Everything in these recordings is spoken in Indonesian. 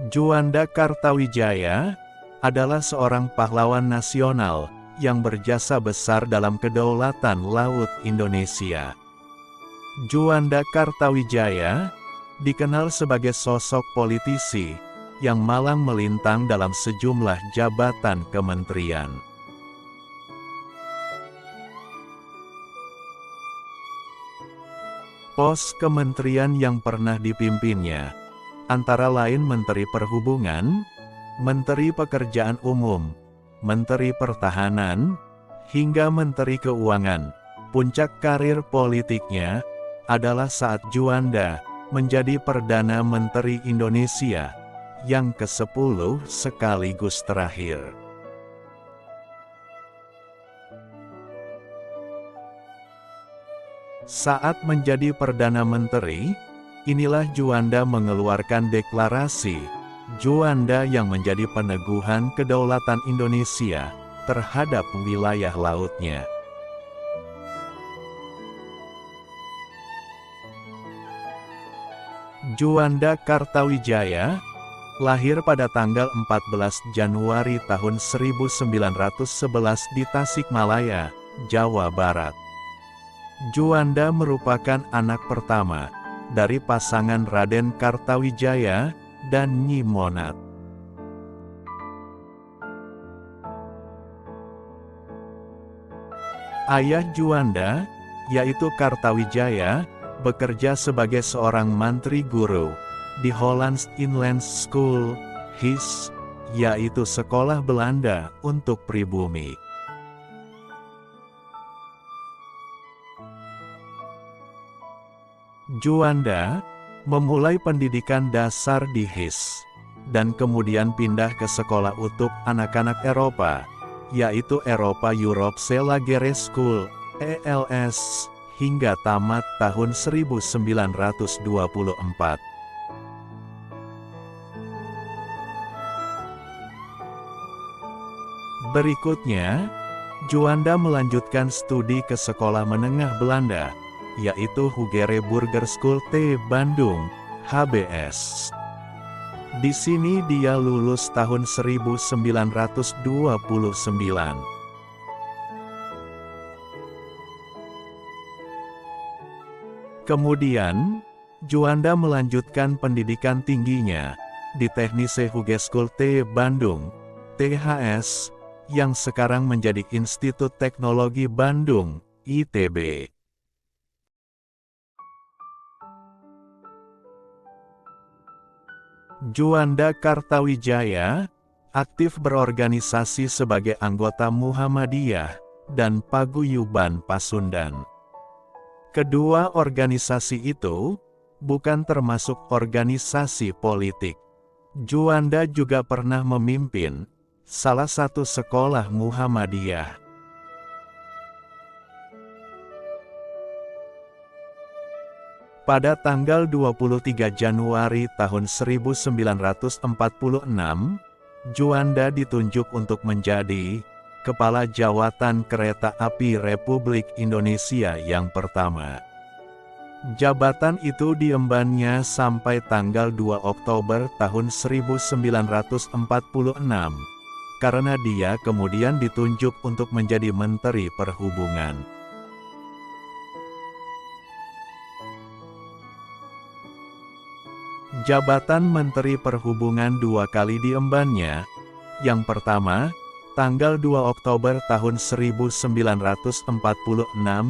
Juanda Kartawijaya adalah seorang pahlawan nasional yang berjasa besar dalam kedaulatan laut Indonesia. Juanda Kartawijaya dikenal sebagai sosok politisi yang malang melintang dalam sejumlah jabatan kementerian. Pos kementerian yang pernah dipimpinnya antara lain Menteri Perhubungan, Menteri Pekerjaan Umum, Menteri Pertahanan, hingga Menteri Keuangan. Puncak karir politiknya adalah saat Juanda menjadi Perdana Menteri Indonesia yang ke-10 sekaligus terakhir. Saat menjadi Perdana Menteri, inilah Juanda mengeluarkan deklarasi Juanda yang menjadi peneguhan kedaulatan Indonesia terhadap wilayah lautnya. Juanda Kartawijaya lahir pada tanggal 14 Januari tahun 1911 di Tasikmalaya, Jawa Barat. Juanda merupakan anak pertama dari pasangan Raden Kartawijaya dan Nyi Monat. Ayah Juanda, yaitu Kartawijaya, bekerja sebagai seorang mantri guru di Hollands Inland School, HIS, yaitu sekolah Belanda untuk pribumi. Juanda memulai pendidikan dasar di HIS, dan kemudian pindah ke sekolah untuk anak-anak Eropa, yaitu Eropa Europe Selagere School, ELS, hingga tamat tahun 1924. Berikutnya, Juanda melanjutkan studi ke sekolah menengah Belanda, yaitu Hugere Burger School T Bandung, HBS. Di sini dia lulus tahun 1929. Kemudian, Juanda melanjutkan pendidikan tingginya di Technische Hogeschool T Bandung, THS, yang sekarang menjadi Institut Teknologi Bandung, ITB. Juanda Kartawijaya aktif berorganisasi sebagai anggota Muhammadiyah dan Paguyuban Pasundan. Kedua organisasi itu bukan termasuk organisasi politik. Juanda juga pernah memimpin salah satu sekolah Muhammadiyah. Pada tanggal 23 Januari tahun 1946, Juanda ditunjuk untuk menjadi Kepala Jawatan Kereta Api Republik Indonesia yang pertama. Jabatan itu diembannya sampai tanggal 2 Oktober tahun 1946, karena dia kemudian ditunjuk untuk menjadi Menteri Perhubungan. Jabatan Menteri Perhubungan dua kali diembannya. Yang pertama, tanggal 2 Oktober tahun 1946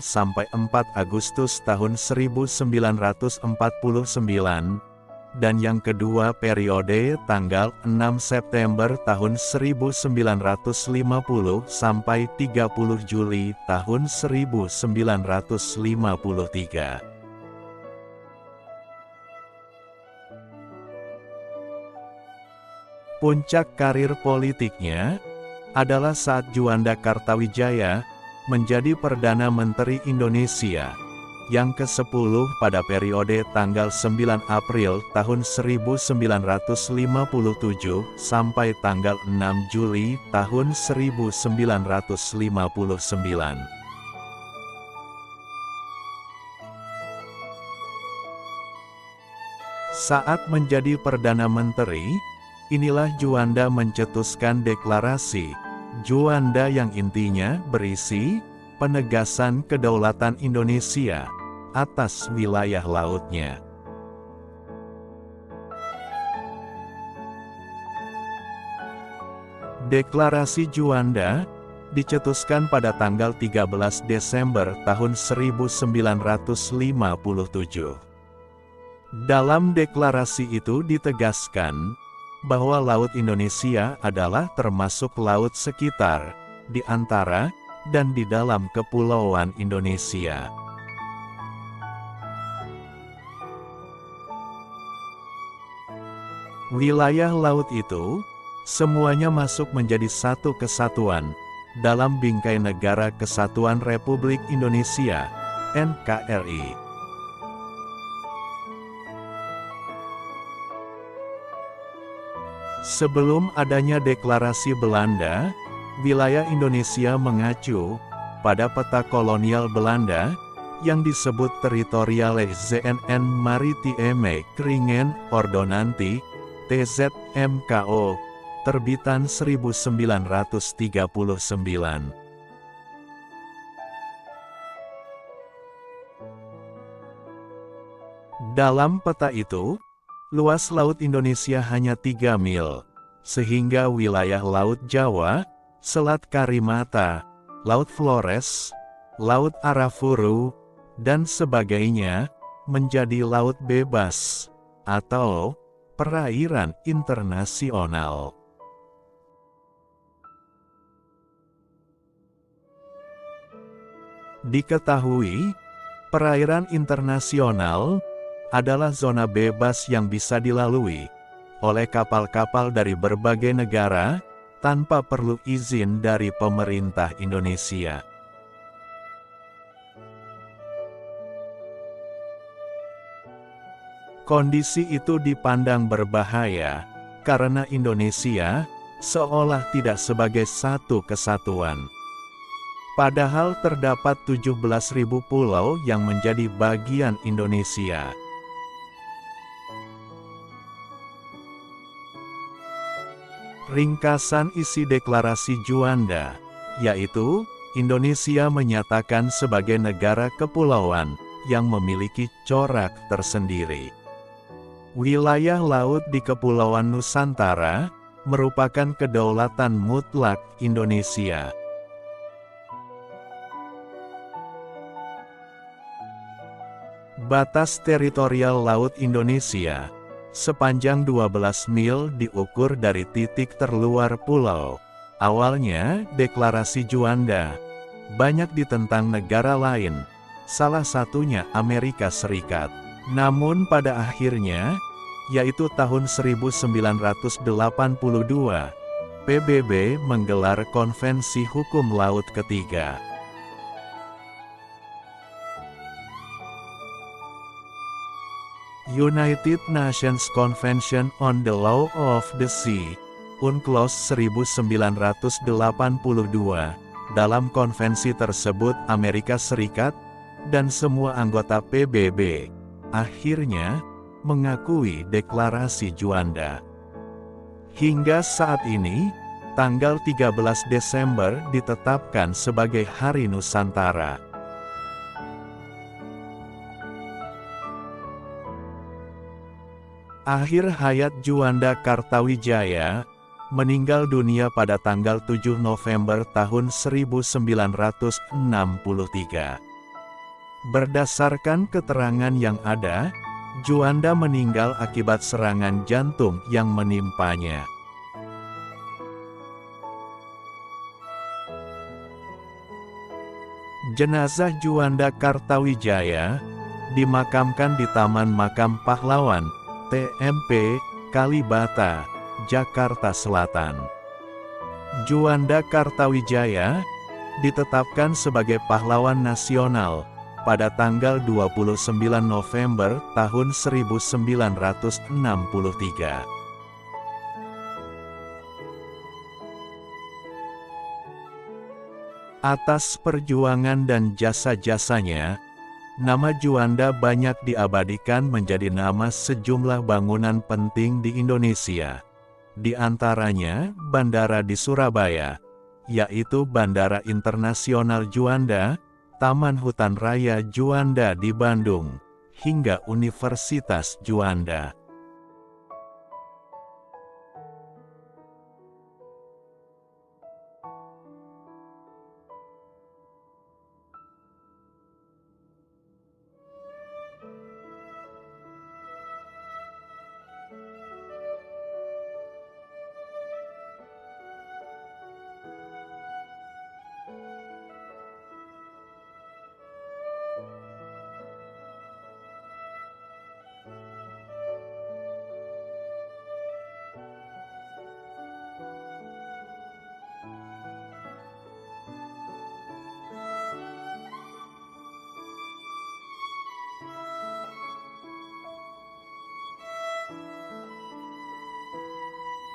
sampai 4 Agustus tahun 1949, dan yang kedua periode tanggal 6 September tahun 1950 sampai 30 Juli tahun 1953. Puncak karir politiknya adalah saat Juanda Kartawijaya menjadi Perdana Menteri Indonesia yang ke-10 pada periode tanggal 9 April tahun 1957 sampai tanggal 6 Juli tahun 1959. Saat menjadi Perdana Menteri, Inilah Juanda mencetuskan deklarasi Juanda yang intinya berisi penegasan kedaulatan Indonesia atas wilayah lautnya. Deklarasi Juanda dicetuskan pada tanggal 13 Desember tahun 1957. Dalam deklarasi itu ditegaskan bahwa Laut Indonesia adalah termasuk laut sekitar, di antara, dan di dalam kepulauan Indonesia. Wilayah laut itu semuanya masuk menjadi satu kesatuan dalam bingkai Negara Kesatuan Republik Indonesia, NKRI. Sebelum adanya deklarasi Belanda, wilayah Indonesia mengacu pada peta kolonial Belanda yang disebut Territoriale ZNN Maritime Kringen Ordonanti TZMKO, terbitan 1939. Dalam peta itu, luas laut Indonesia hanya 3 mil, sehingga wilayah Laut Jawa, Selat Karimata, Laut Flores, Laut Arafuru, dan sebagainya, menjadi laut bebas, atau perairan internasional. Diketahui, perairan internasional adalah zona bebas yang bisa dilalui oleh kapal-kapal dari berbagai negara tanpa perlu izin dari pemerintah Indonesia. Kondisi itu dipandang berbahaya karena Indonesia seolah tidak sebagai satu kesatuan. Padahal terdapat 17.000 pulau yang menjadi bagian Indonesia. Ringkasan isi deklarasi Juanda, yaitu, Indonesia menyatakan sebagai negara kepulauan yang memiliki corak tersendiri. Wilayah laut di Kepulauan Nusantara merupakan kedaulatan mutlak Indonesia. Batas teritorial laut Indonesia sepanjang 12 mil diukur dari titik terluar pulau. Awalnya, deklarasi Juanda banyak ditentang negara lain, salah satunya Amerika Serikat. Namun pada akhirnya, yaitu tahun 1982, PBB menggelar Konvensi Hukum Laut ketiga. United Nations Convention on the Law of the Sea, UNCLOS 1982. Dalam konvensi tersebut Amerika Serikat dan semua anggota PBB akhirnya mengakui deklarasi Juanda. Hingga saat ini, tanggal 13 Desember ditetapkan sebagai Hari Nusantara. Akhir hayat Juanda Kartawijaya, meninggal dunia pada tanggal 7 November tahun 1963. Berdasarkan keterangan yang ada, Juanda meninggal akibat serangan jantung yang menimpanya. Jenazah Juanda Kartawijaya dimakamkan di Taman Makam Pahlawan, TMP, Kalibata, Jakarta Selatan. Juanda Kartawijaya ditetapkan sebagai pahlawan nasional pada tanggal 29 November tahun 1963. Atas perjuangan dan jasa-jasanya, nama Juanda banyak diabadikan menjadi nama sejumlah bangunan penting di Indonesia, Di antaranya, bandara di Surabaya, yaitu Bandara Internasional Juanda, Taman Hutan Raya Juanda di Bandung, hingga Universitas Juanda.